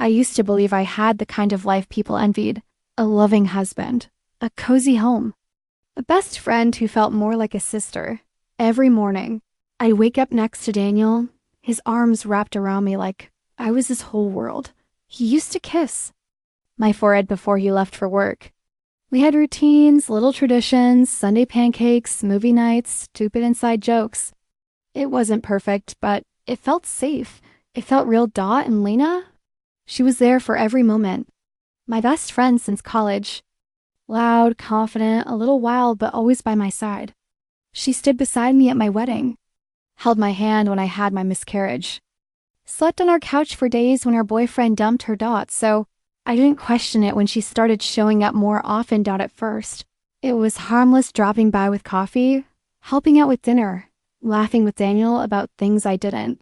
I used to believe I had the kind of life people envied. A loving husband. A cozy home. A best friend who felt more like a sister. Every morning, I'd wake up next to Daniel, his arms wrapped around me like I was his whole world. He used to kiss my forehead before he left for work. We had routines, little traditions, Sunday pancakes, movie nights, stupid inside jokes. It wasn't perfect, but it felt safe. It felt real. Dot and Lena, she was there for every moment. My best friend since college. Loud, confident, a little wild, but always by my side. She stood beside me at my wedding, held my hand when I had my miscarriage, slept on our couch for days when her boyfriend dumped her. Dot, so I didn't question it when she started showing up more often. Dot, at first, it was harmless, dropping by with coffee, helping out with dinner, laughing with Daniel about things I didn't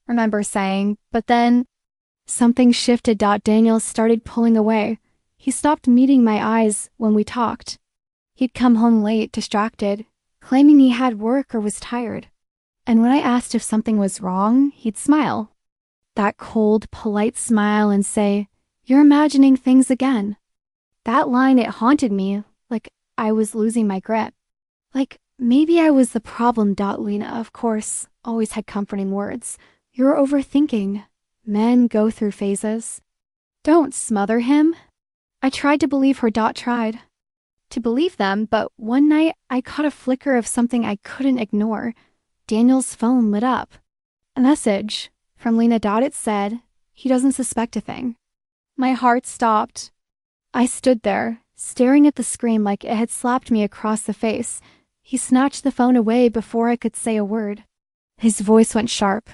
remember saying, but then something shifted. Daniel started pulling away. He stopped meeting my eyes when we talked. He'd come home late, distracted, claiming he had work or was tired. And when I asked if something was wrong, he'd smile. That cold, polite smile and say, "You're imagining things again." That line, it haunted me, like I was losing my grip. Like maybe I was the problem. Lena, of course, always had comforting words. "You're overthinking. Men go through phases. Don't smother him." I tried to believe her. Tried to believe them, but one night I caught a flicker of something I couldn't ignore. Daniel's phone lit up. A message from Lena. It said, "He doesn't suspect a thing." My heart stopped. I stood there, staring at the screen like it had slapped me across the face. He snatched the phone away before I could say a word. His voice went sharp.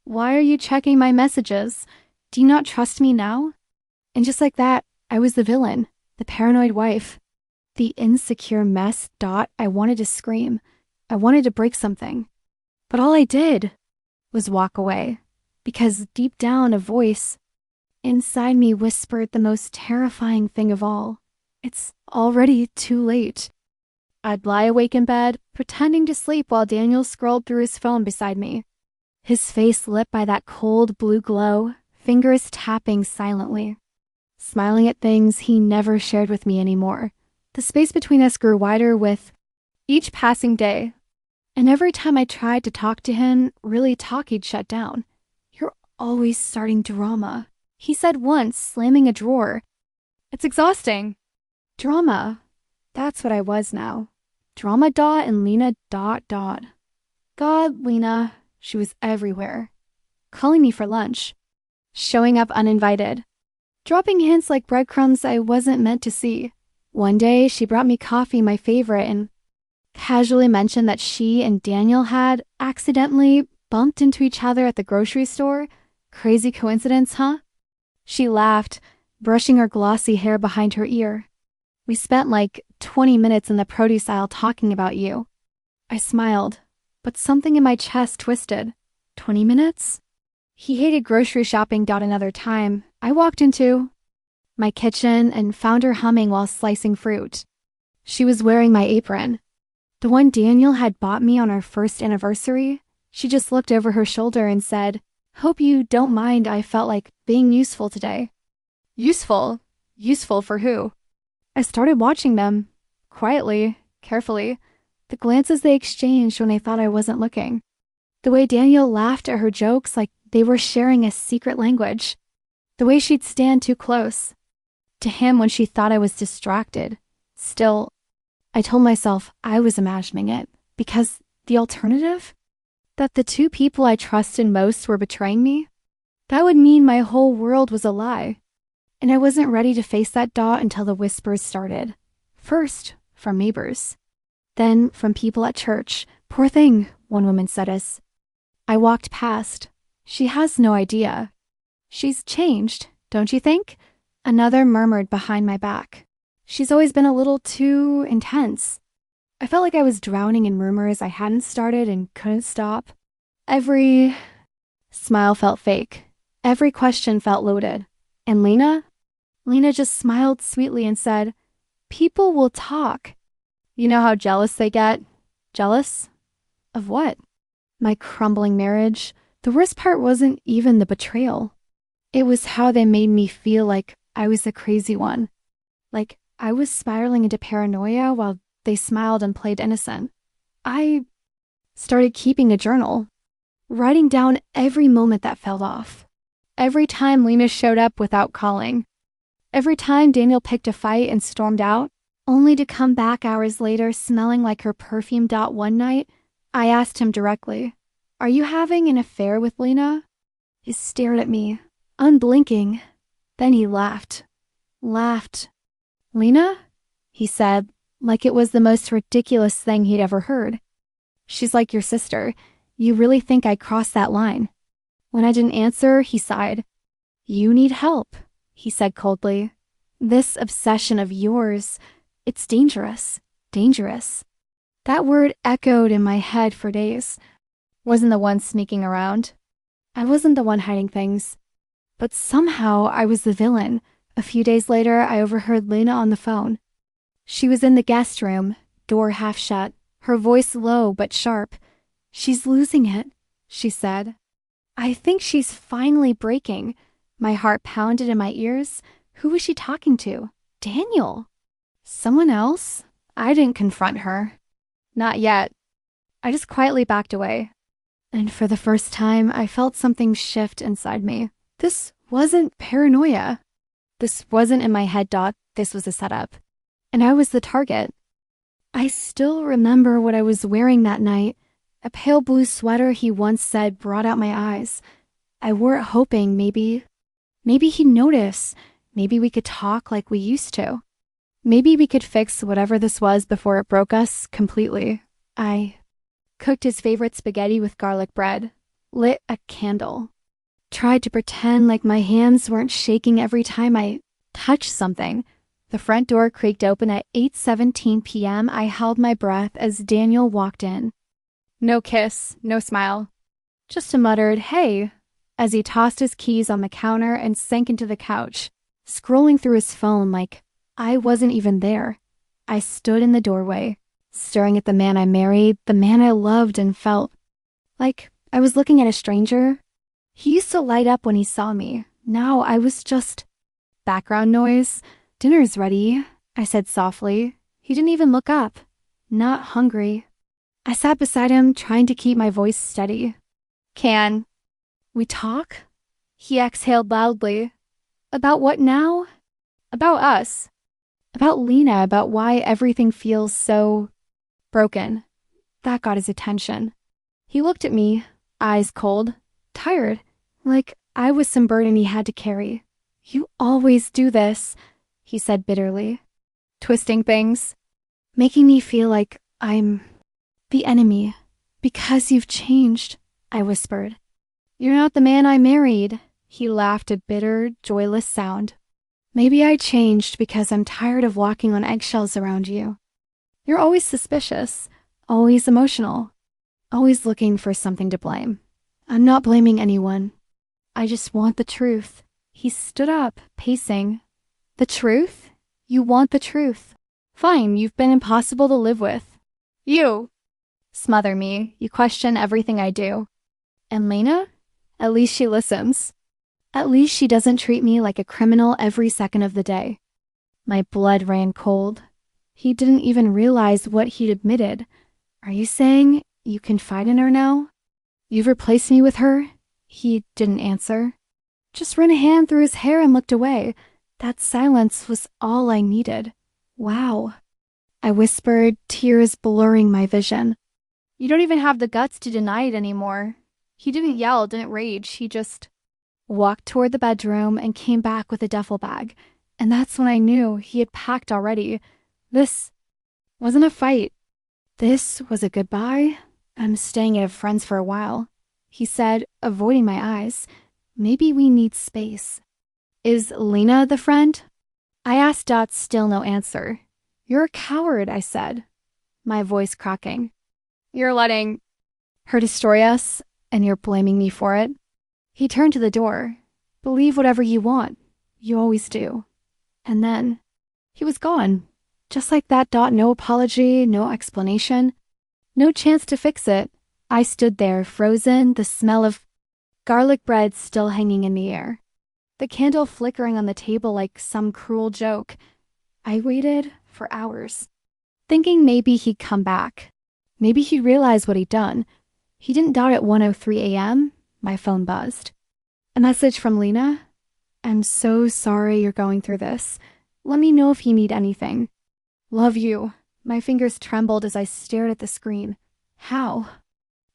"Why are you checking my messages? Do you not trust me now?" And just like that, I was the villain, the paranoid wife, the insecure mess. I wanted to scream. I wanted to break something. But all I did was walk away, because deep down a voice inside me whispered the most terrifying thing of all. It's already too late. I'd lie awake in bed, pretending to sleep while Daniel scrolled through his phone beside me. His face lit by that cold blue glow, fingers tapping silently, smiling at things he never shared with me anymore. The space between us grew wider with each passing day, and every time I tried to talk to him, really talk, he'd shut down. "You're always starting drama," he said once, slamming a drawer. "It's exhausting." Drama. That's what I was now. Drama. And Lena. God, Lena. She was everywhere. Calling me for lunch. Showing up uninvited. Dropping hints like breadcrumbs I wasn't meant to see. One day, she brought me coffee, my favorite, and casually mentioned that she and Daniel had accidentally bumped into each other at the grocery store. Crazy coincidence, huh? She laughed, brushing her glossy hair behind her ear. "We spent like 20 minutes in the produce aisle talking about you." I smiled, but something in my chest twisted. 20 minutes? He hated grocery shopping. Another time, I walked into my kitchen and found her humming while slicing fruit. She was wearing my apron, the one Daniel had bought me on our first anniversary. She just looked over her shoulder and said, "Hope you don't mind. I felt like being useful today." Useful? Useful for who? I started watching them, quietly, carefully, the glances they exchanged when they thought I wasn't looking. The way Daniel laughed at her jokes like they were sharing a secret language. The way she'd stand too close to him when she thought I was distracted. Still, I told myself I was imagining it, because the alternative? That the two people I trusted most were betraying me? That would mean my whole world was a lie. And I wasn't ready to face that until the whispers started. First, from neighbors. Then from people at church. "Poor thing," one woman said as I walked past. "She has no idea. She's changed, don't you think?" Another murmured behind my back. "She's always been a little too intense." I felt like I was drowning in rumors I hadn't started and couldn't stop. Every smile felt fake. Every question felt loaded. And Lena? Lena just smiled sweetly and said, "People will talk." You know how jealous they get? Jealous? Of what? My crumbling marriage. The worst part wasn't even the betrayal. It was how they made me feel like I was the crazy one. Like I was spiraling into paranoia while they smiled and played innocent. I started keeping a journal, writing down every moment that fell off. Every time Lena showed up without calling. Every time Daniel picked a fight and stormed out, only to come back hours later smelling like her perfume. One night, I asked him directly, "Are you having an affair with Lena?" He stared at me, unblinking. Then he laughed. Laughed. "Lena?" he said, like it was the most ridiculous thing he'd ever heard. "She's like your sister. You really think I crossed that line?" When I didn't answer, he sighed. "You need help," he said coldly. "This obsession of yours, it's dangerous. Dangerous." That word echoed in my head for days. Wasn't the one sneaking around. I wasn't the one hiding things. But somehow I was the villain. A few days later, I overheard Lena on the phone. She was in the guest room, door half shut, her voice low but sharp. "She's losing it," she said. "I think she's finally breaking." My heart pounded in my ears. Who was she talking to? Daniel. Someone else? I didn't confront her. Not yet. I just quietly backed away. And for the first time, I felt something shift inside me. This wasn't paranoia. This wasn't in my head. This was a setup. And I was the target. I still remember what I was wearing that night. A pale blue sweater he once said brought out my eyes. I wore it hoping maybe he'd notice. Maybe we could talk like we used to. Maybe we could fix whatever this was before it broke us completely. I cooked his favorite spaghetti with garlic bread, lit a candle, tried to pretend like my hands weren't shaking every time I touched something. The front door creaked open at 8:17 p.m. I held my breath as Daniel walked in. No kiss, no smile. Just a muttered, "Hey," as he tossed his keys on the counter and sank into the couch, scrolling through his phone like I wasn't even there. I stood in the doorway, staring at the man I married, the man I loved and felt like I was looking at a stranger. He used to light up when he saw me. Now I was just background noise. "Dinner's ready," I said softly. He didn't even look up. Not hungry. I sat beside him, trying to keep my voice steady. "Can we talk?" He exhaled loudly. "About what now?" "About us. About Lena, about why everything feels so broken." That got his attention. He looked at me, eyes cold, tired, like I was some burden he had to carry. "You always do this," he said bitterly, twisting things, making me feel like I'm the enemy. "Because you've changed," I whispered. "You're not the man I married." He laughed a bitter, joyless sound. "Maybe I changed because I'm tired of walking on eggshells around you. You're always suspicious, always emotional, always looking for something to blame. I'm not blaming anyone. I just want the truth." He stood up, pacing. "The truth? You want the truth? Fine, you've been impossible to live with. You smother me. You question everything I do. And Lena? At least she listens. At least she doesn't treat me like a criminal every second of the day." My blood ran cold. He didn't even realize what he'd admitted. "Are you saying you confide in her now? You've replaced me with her?" He didn't answer. Just ran a hand through his hair and looked away. That silence was all I needed. "Wow," I whispered, tears blurring my vision. "You don't even have the guts to deny it anymore." He didn't yell, didn't rage. He just walked toward the bedroom and came back with a duffel bag. And that's when I knew he had packed already. This wasn't a fight. This was a goodbye. "I'm staying at a friend's for a while," he said, avoiding my eyes. "Maybe we need space." "Is Lena the friend?" I asked. Still no answer. "You're a coward," I said, my voice cracking. "You're letting her destroy us, and you're blaming me for it." He turned to the door. "Believe whatever you want. You always do." And then he was gone. Just like that. No apology, no explanation, no chance to fix it. I stood there, frozen, the smell of garlic bread still hanging in the air. the candle flickering on the table like some cruel joke. I waited for hours, thinking maybe he'd come back. Maybe he'd realize what he'd done. He didn't doubt at 1:03 a.m. My phone buzzed. A message from Lena. I'm so sorry you're going through this. Let me know if you need anything. Love you. My fingers trembled as I stared at the screen. How?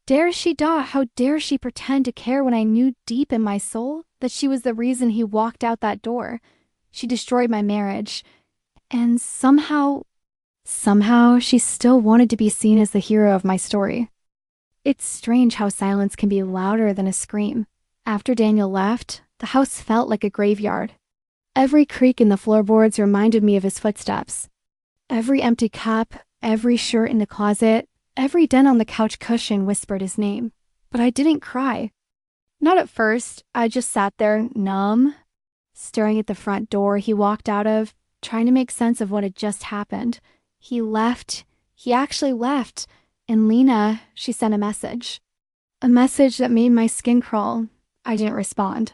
How dare she pretend to care when I knew deep in my soul that she was the reason he walked out that door? She destroyed my marriage. And somehow she still wanted to be seen as the hero of my story. It's strange how silence can be louder than a scream. After Daniel left, the house felt like a graveyard. Every creak in the floorboards reminded me of his footsteps. Every empty cup, every shirt in the closet, every dent on the couch cushion whispered his name. But I didn't cry. Not at first. I just sat there, numb, staring at the front door he walked out of, trying to make sense of what had just happened. He left. He actually left. And Lena, she sent a message. A message that made my skin crawl. I didn't respond.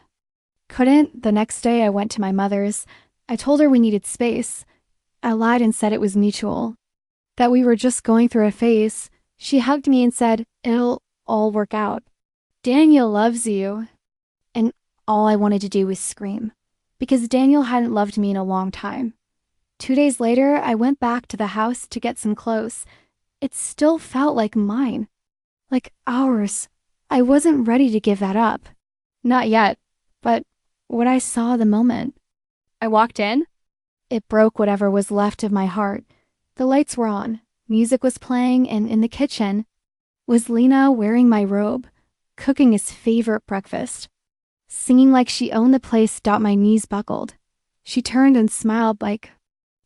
The next day I went to my mother's. I told her we needed space. I lied and said it was mutual. That we were just going through a phase. She hugged me and said, it'll all work out. Daniel loves you. And all I wanted to do was scream. Because Daniel hadn't loved me in a long time. 2 days later, I went back to the house to get some clothes. It still felt like mine. Like ours. I wasn't ready to give that up. Not yet. But what I saw the moment. I walked in. It broke whatever was left of my heart. The lights were on. Music was playing, and in the kitchen was Lena wearing my robe, cooking his favorite breakfast. Singing like she owned the place. My knees buckled. She turned and smiled like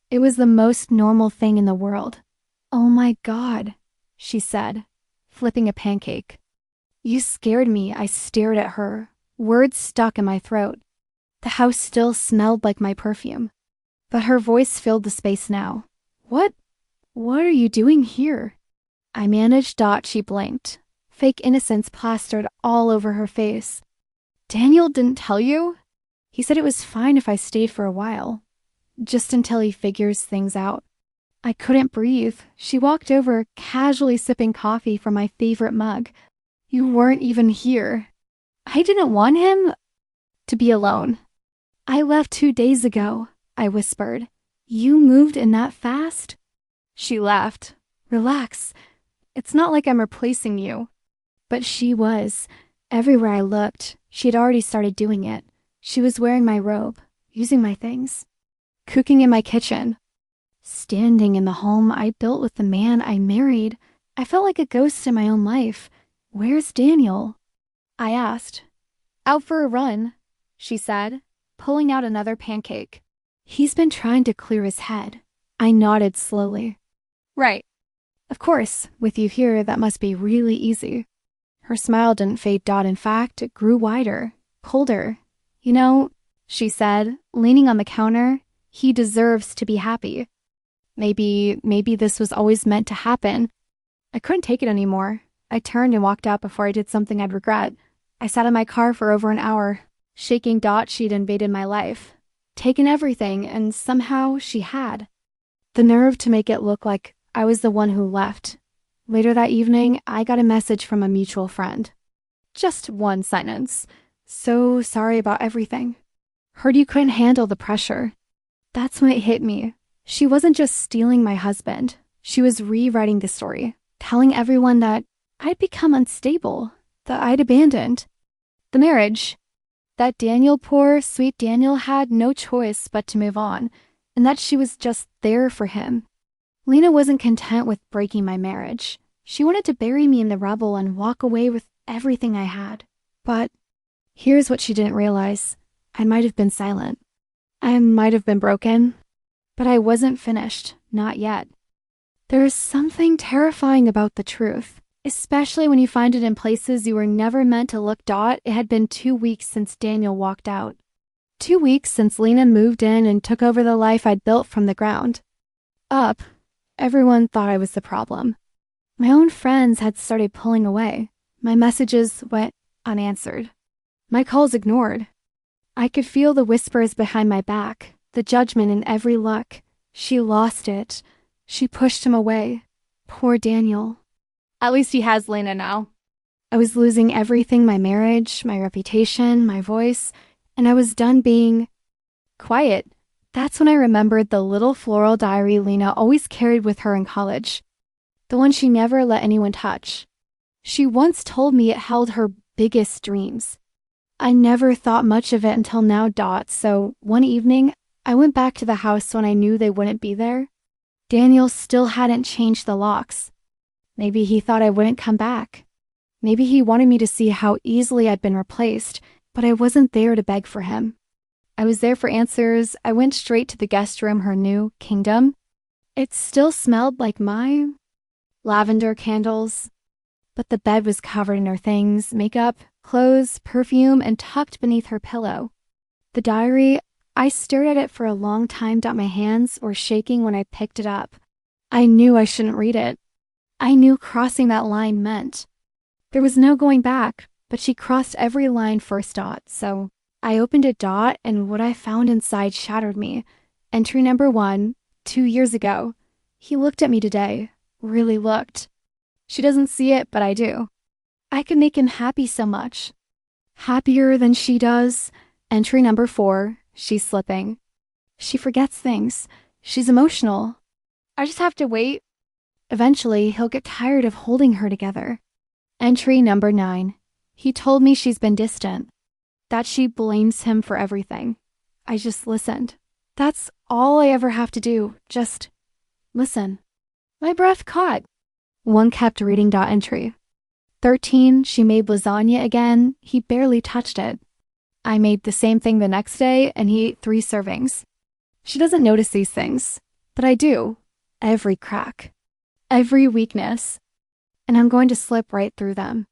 it was the most normal thing in the world. Oh my God, she said, flipping a pancake. You scared me. I stared at her. Words stuck in my throat. The house still smelled like my perfume. But her voice filled the space now. What are you doing here? I managed. She blinked. Fake innocence plastered all over her face. Daniel didn't tell you? He said it was fine if I stayed for a while. Just until he figures things out. I couldn't breathe. She walked over, casually sipping coffee from my favorite mug. You weren't even here. I didn't want him to be alone. I left 2 days ago, I whispered. You moved in that fast? She laughed. Relax. It's not like I'm replacing you. But she was. Everywhere I looked, she had already started doing it. She was wearing my robe, using my things, cooking in my kitchen, standing in the home I built with the man I married. I felt like a ghost in my own life. Where's Daniel? I asked. Out for a run, she said, pulling out another pancake. He's been trying to clear his head. I nodded slowly. Right. Of course, with you here, that must be really easy. Her smile didn't fade. In fact, it grew wider, colder. You know, she said, leaning on the counter, he deserves to be happy. Maybe this was always meant to happen. I couldn't take it anymore. I turned and walked out before I did something I'd regret. I sat in my car for over an hour, shaking. She'd invaded my life, taken everything, and somehow she had. The nerve to make it look like I was the one who left. Later that evening, I got a message from a mutual friend. Just one sentence. So sorry about everything. Heard you couldn't handle the pressure. That's when it hit me. She wasn't just stealing my husband. She was rewriting the story, telling everyone that I'd become unstable, that I'd abandoned the marriage, that Daniel, poor, sweet Daniel, had no choice but to move on, and that she was just there for him. Lena wasn't content with breaking my marriage. She wanted to bury me in the rubble and walk away with everything I had. But here's what she didn't realize. I might have been silent. I might have been broken. But I wasn't finished. Not yet. There is something terrifying about the truth, especially when you find it in places you were never meant to look. It had been 2 weeks since Daniel walked out. 2 weeks since Lena moved in and took over the life I'd built from the ground up. Everyone thought I was the problem. My own friends had started pulling away. My messages went unanswered. My calls ignored. I could feel the whispers behind my back, the judgment in every look. She lost it. She pushed him away. Poor Daniel. At least he has Lena now. I was losing everything, my marriage, my reputation, my voice, and I was done being quiet. That's when I remembered the little floral diary Lena always carried with her in college. The one she never let anyone touch. She once told me it held her biggest dreams. I never thought much of it until now, so one evening, I went back to the house when I knew they wouldn't be there. Daniel still hadn't changed the locks. Maybe he thought I wouldn't come back. Maybe he wanted me to see how easily I'd been replaced, but I wasn't there to beg for him. I was there for answers. I went straight to the guest room, her new kingdom. It still smelled like my lavender candles, but the bed was covered in her things, makeup, clothes, perfume, and tucked beneath her pillow. The diary, I stared at it for a long time. My hands were shaking when I picked it up. I knew I shouldn't read it. I knew crossing that line meant. There was no going back, but she crossed every line first, so I opened it, and what I found inside shattered me. Entry number 1, 2 years ago. He looked at me today. Really looked. She doesn't see it, but I do. I could make him happy so much. Happier than she does. Entry number 4, she's slipping. She forgets things. She's emotional. I just have to wait. Eventually, he'll get tired of holding her together. Entry number 9, he told me she's been distant. That she blames him for everything. I just listened. That's all I ever have to do, just listen. My breath caught. One kept reading. Entry 13, she made lasagna again. He barely touched it. I made the same thing the next day, and he ate 3 servings. She doesn't notice these things, but I do. Every crack. Every weakness. And I'm going to slip right through them.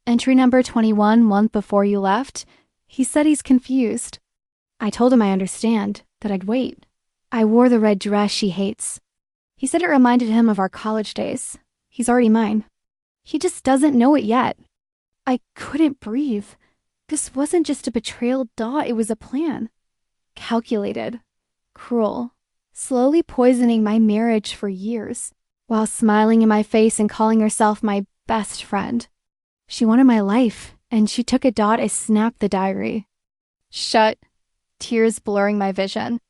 Entry number 21, month before you left. He said he's confused. I told him I understand, that I'd wait. I wore the red dress she hates. He said it reminded him of our college days. He's already mine. He just doesn't know it yet. I couldn't breathe. This wasn't just a betrayal, it was a plan. Calculated. Cruel. Slowly poisoning my marriage for years, while smiling in my face and calling herself my best friend. She wanted my life, and she took it. I snapped the diary. Shut. Tears blurring my vision.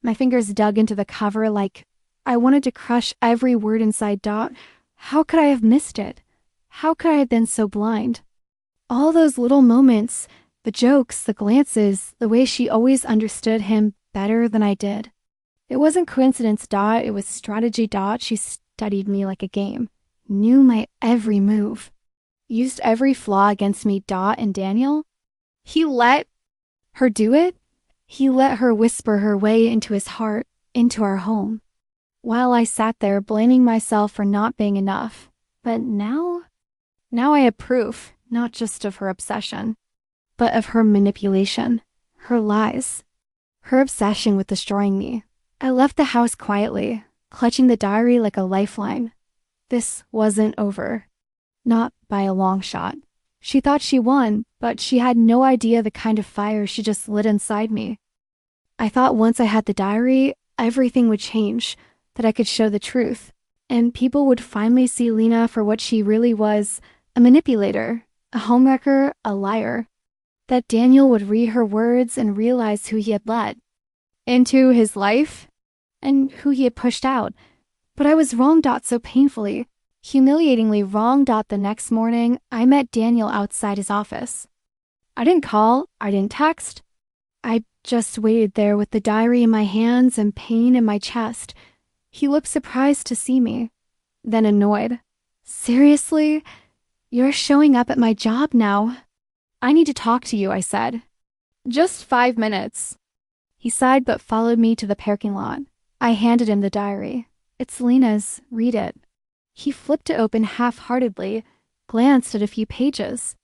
My fingers dug into the cover like I wanted to crush every word inside. How could I have missed it? How could I have been so blind? All those little moments, the jokes, the glances, the way she always understood him better than I did. It wasn't coincidence. It was strategy. She studied me like a game, knew my every move, used every flaw against me. And Daniel? He let her do it? He let her whisper her way into his heart, into our home. While I sat there blaming myself for not being enough. But now I had proof, not just of her obsession, but of her manipulation, her lies, her obsession with destroying me. I left the house quietly, clutching the diary like a lifeline. This wasn't over. Not by a long shot. She thought she won, but she had no idea the kind of fire she just lit inside me. I thought once I had the diary, everything would change, that I could show the truth, and people would finally see Lena for what she really was, a manipulator, a homewrecker, a liar. That Daniel would read her words and realize who he had let into his life and who he had pushed out. But I was wrong. So painfully, humiliatingly wrong. The next morning, I met Daniel outside his office. I didn't call, I didn't text. I just waited there with the diary in my hands and pain in my chest. He looked surprised to see me, then annoyed. Seriously? You're showing up at my job now. I need to talk to you, I said. Just 5 minutes. He sighed but followed me to the parking lot. I handed him the diary. It's Lena's. Read it. He flipped it open half-heartedly, glanced at a few pages,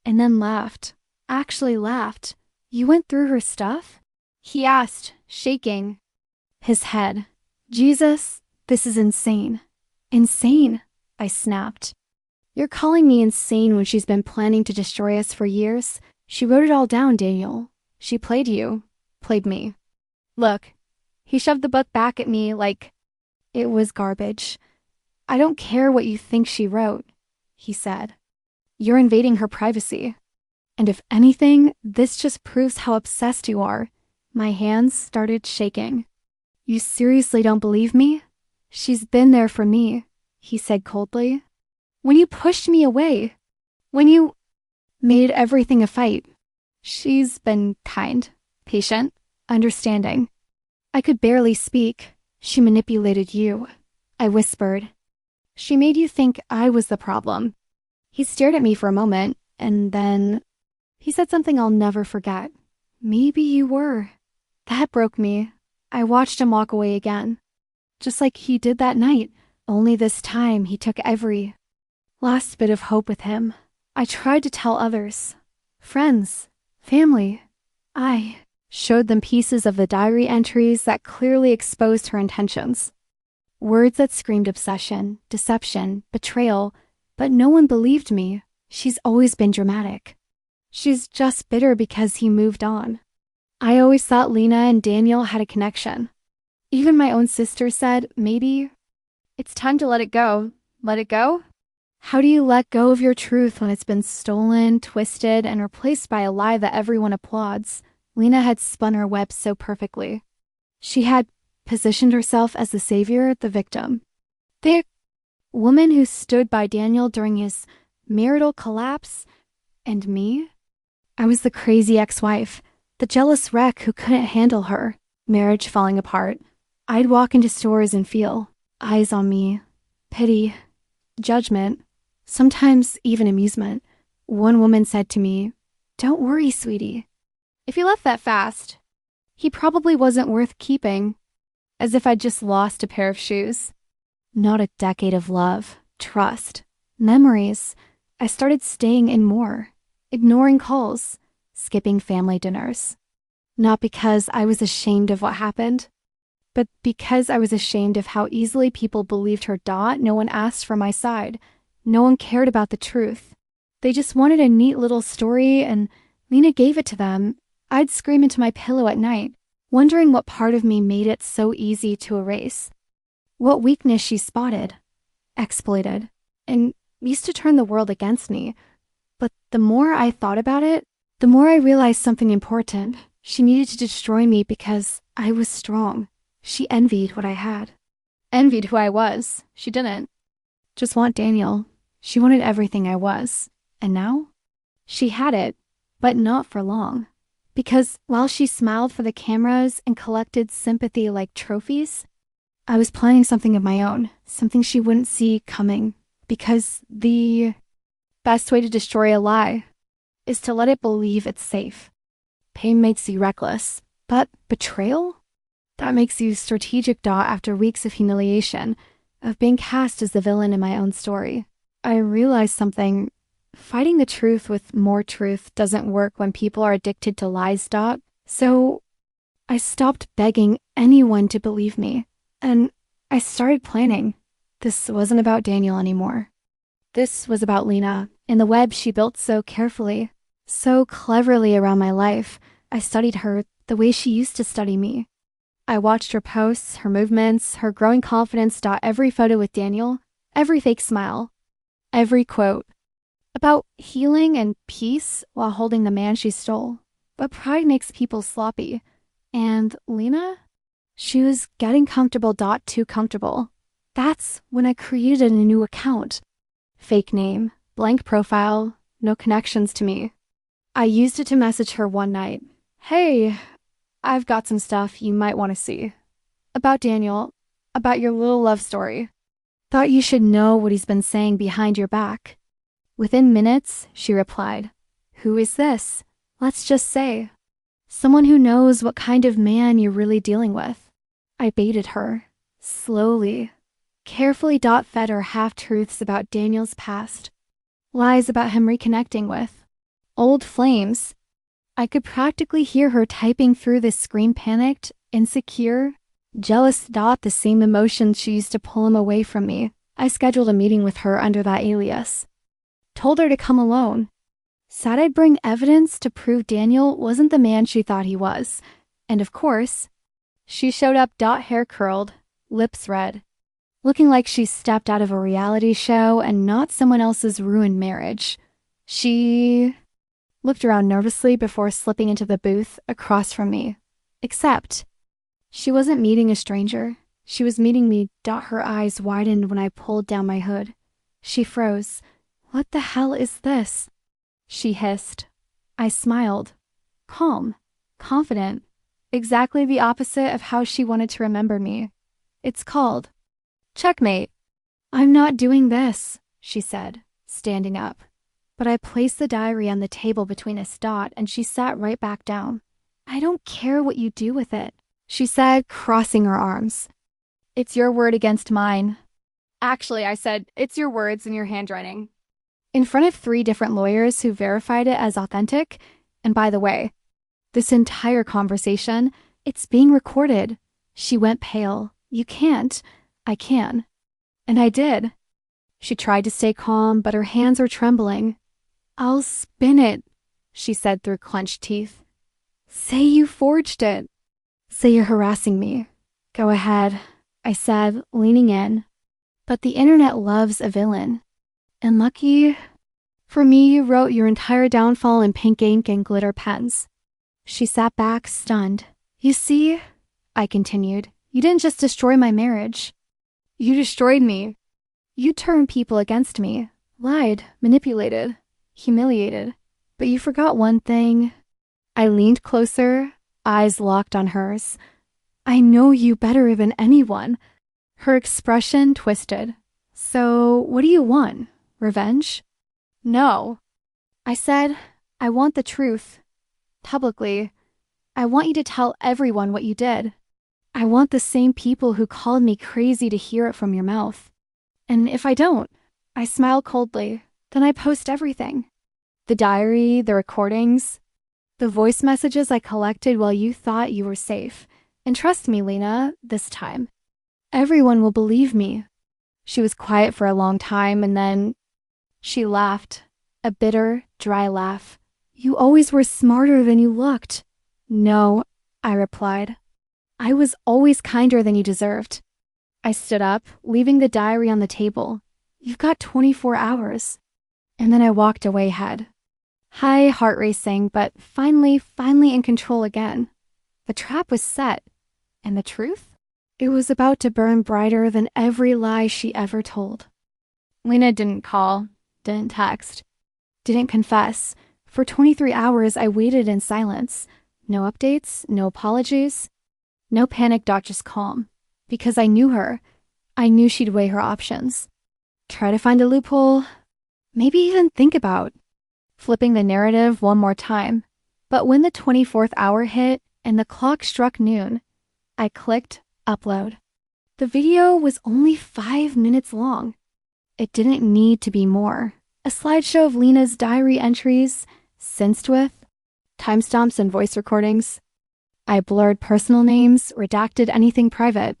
and then laughed. Actually laughed. You went through her stuff? He asked, shaking his head. Jesus, this is insane. Insane, I snapped. You're calling me insane when she's been planning to destroy us for years? She wrote it all down, Daniel. She played you, played me. Look, he shoved the book back at me like it was garbage. I don't care what you think she wrote, he said. You're invading her privacy. And if anything, this just proves how obsessed you are. My hands started shaking. You seriously don't believe me? She's been there for me, he said coldly. When you pushed me away, when you made everything a fight, she's been kind, patient, understanding. I could barely speak. She manipulated you. I whispered. She made you think I was the problem. He stared at me for a moment, and then he said something I'll never forget. Maybe you were. That broke me. I watched him walk away again. Just like he did that night, only this time he took every last bit of hope with him. I tried to tell others, friends, family. I showed them pieces of the diary entries that clearly exposed her intentions. Words that screamed obsession, deception, betrayal, but no one believed me. She's always been dramatic. She's just bitter because he moved on. I always thought Lena and Daniel had a connection. Even my own sister said, maybe it's time to let it go. Let it go? How do you let go of your truth when it's been stolen, twisted, and replaced by a lie that everyone applauds? Lena had spun her web so perfectly. She had positioned herself as the savior, the victim. The woman who stood by Daniel during his marital collapse, and me? I was the crazy ex-wife, the jealous wreck who couldn't handle her marriage falling apart. I'd walk into stores and feel eyes on me, pity, judgment, sometimes even amusement. One woman said to me, "Don't worry, sweetie. If he left that fast, he probably wasn't worth keeping," as if I'd just lost a pair of shoes. Not a decade of love, trust, memories. I started staying in more, ignoring calls, skipping family dinners. Not because I was ashamed of what happened, but because I was ashamed of how easily people believed her. No one asked for my side. No one cared about the truth. They just wanted a neat little story, and Lena gave it to them. I'd scream into my pillow at night, wondering what part of me made it so easy to erase. What weakness she spotted, exploited, and used to turn the world against me. But the more I thought about it, the more I realized something important. She needed to destroy me because I was strong. She envied what I had. Envied who I was. She didn't just want Daniel. She wanted everything I was. And now? She had it, but not for long. Because while she smiled for the cameras and collected sympathy like trophies, I was planning something of my own, something she wouldn't see coming. Because the best way to destroy a lie is to let it believe it's safe. Pain makes you reckless, but betrayal? That makes you strategic. After weeks of humiliation, of being cast as the villain in my own story, I realized something. Fighting the truth with more truth doesn't work when people are addicted to lies. So I stopped begging anyone to believe me, and I started planning. This wasn't about Daniel anymore. This was about Lena, and the web she built so carefully, so cleverly around my life. I studied her the way she used to study me. I watched her posts, her movements, her growing confidence. Every photo with Daniel, every fake smile, every quote about healing and peace while holding the man she stole. But pride makes people sloppy. And Lena? She was getting comfortable. Too comfortable. That's when I created a new account. Fake name, blank profile, no connections to me. I used it to message her one night. "Hey, I've got some stuff you might want to see. About Daniel, about your little love story. Thought you should know what he's been saying behind your back." Within minutes, she replied, "Who is this? Let's just say someone who knows what kind of man you're really dealing with." I baited her, slowly, carefully. Fed her half-truths about Daniel's past, lies about him reconnecting with old flames. I could practically hear her typing through this screen. Panicked, insecure, jealous. The same emotions she used to pull him away from me. I scheduled a meeting with her under that alias. Told her to come alone. said I'd bring evidence to prove Daniel wasn't the man she thought he was. And of course, she showed up hair curled, lips red, looking like she stepped out of a reality show and not someone else's ruined marriage. She looked around nervously before slipping into the booth across from me. Except, she wasn't meeting a stranger. She was meeting me. Her eyes widened when I pulled down my hood. She froze. "What the hell is this?" she hissed. I smiled. Calm, confident, exactly the opposite of how she wanted to remember me. "It's called checkmate." "I'm not doing this," she said, standing up. But I placed the diary on the table between us, and she sat right back down. "I don't care what you do with it," she said, crossing her arms. "It's your word against mine." "Actually," I said, "it's your words and your handwriting." In front of 3 different lawyers who verified it as authentic. And by the way, this entire conversation, it's being recorded. She went pale. "You can't." "I can." And I did. She tried to stay calm, but her hands were trembling. "I'll spin it," she said through clenched teeth. "Say you forged it. Say you're harassing me." "Go ahead," I said, leaning in. "But the internet loves a villain. And lucky for me, you wrote your entire downfall in pink ink and glitter pens." She sat back, stunned. "You see," I continued, "you didn't just destroy my marriage. You destroyed me. You turned people against me, lied, manipulated, humiliated. But you forgot one thing." I leaned closer, eyes locked on hers. "I know you better than anyone." Her expression twisted. "So, what do you want? Revenge?" "No." I said, "I want the truth. Publicly. I want you to tell everyone what you did. I want the same people who called me crazy to hear it from your mouth. And if I don't," I smiled coldly, "then I post everything. The diary, the recordings, the voice messages I collected while you thought you were safe. And trust me, Lena, this time. Everyone will believe me." She was quiet for a long time, and then she laughed, a bitter, dry laugh. "You always were smarter than you looked." "No," I replied. "I was always kinder than you deserved." I stood up, leaving the diary on the table. "You've got 24 hours. And then I walked away, high, heart racing, but finally in control again. The trap was set. And the truth? It was about to burn brighter than every lie she ever told. Lena didn't call, didn't text, didn't confess. For 23 hours, I waited in silence. No updates, no apologies, no panic, just calm. Because I knew her. I knew she'd weigh her options. Try to find a loophole. Maybe even think about flipping the narrative one more time. But when the 24th hour hit and the clock struck noon, I clicked upload. The video was only 5 minutes long. It didn't need to be more. A slideshow of Lena's diary entries, synced with timestamps and voice recordings. I blurred personal names, redacted anything private.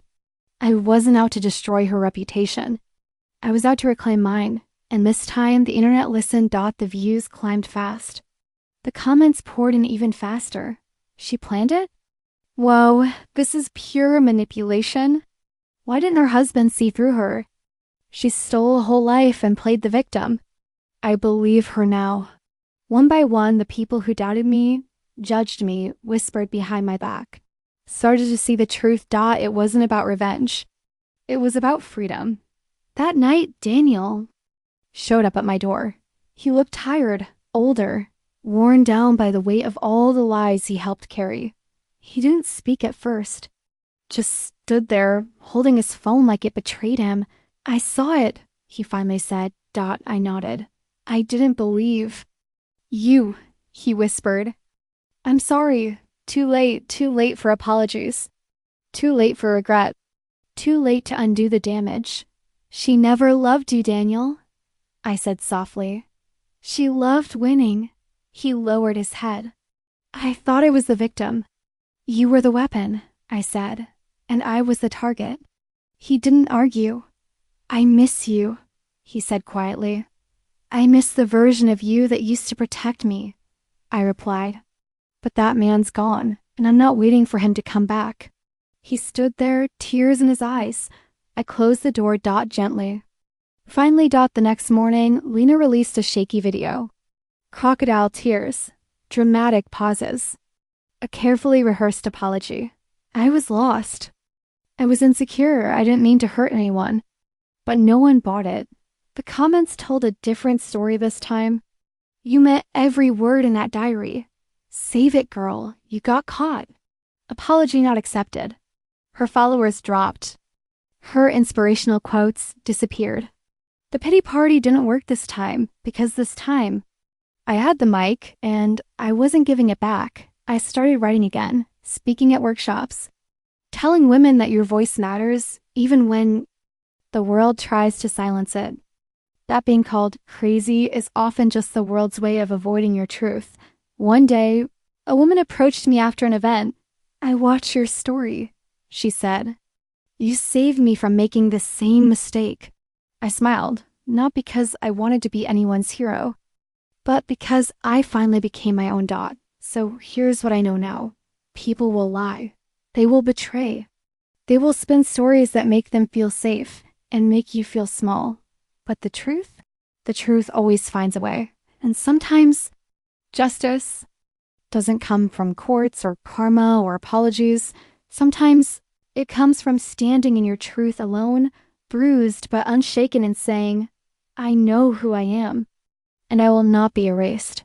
I wasn't out to destroy her reputation. I was out to reclaim mine. And this time, the internet listened. The views climbed fast. The comments poured in even faster. She planned it? Whoa, this is pure manipulation. Why didn't her husband see through her? She stole a whole life and played the victim. I believe her now. One by one, the people who doubted me, judged me, whispered behind my back. Started to see the truth. It wasn't about revenge. It was about freedom. That night, Daniel showed up at my door. He looked tired, older, worn down by the weight of all the lies he helped carry. He didn't speak at first. Just stood there, holding his phone like it betrayed him. "I saw it," he finally said. I nodded. "I didn't believe." "You," he whispered. "I'm sorry. Too late for apologies. Too late for regret. Too late to undo the damage. She never loved you, Daniel," I said softly. "She loved winning." He lowered his head. "I thought I was the victim. You were the weapon," I said, "and I was the target." He didn't argue. "I miss you," he said quietly. I miss the version of you that used to protect me, I replied. But that man's gone, and I'm not waiting for him to come back. He stood there, tears in his eyes. I closed the door gently. Finally, the next morning, Lena released a shaky video. Crocodile tears, dramatic pauses, a carefully rehearsed apology. I was lost. I was insecure. I didn't mean to hurt anyone. But no one bought it. The comments told a different story this time. You meant every word in that diary. Save it, girl. You got caught. Apology not accepted. Her followers dropped. Her inspirational quotes disappeared. The pity party didn't work this time, because this time, I had the mic, and I wasn't giving it back. I started writing again, speaking at workshops, telling women that your voice matters, even when the world tries to silence it. That being called crazy is often just the world's way of avoiding your truth. One day, a woman approached me after an event. I watched your story, she said. You saved me from making the same mistake. I smiled, not because I wanted to be anyone's hero, but because I finally became my own . So here's what I know now. People will lie. They will betray. They will spin stories that make them feel safe and make you feel small. But the truth always finds a way. And sometimes justice doesn't come from courts or karma or apologies. Sometimes it comes from standing in your truth alone, bruised but unshaken, and saying, I know who I am, and I will not be erased.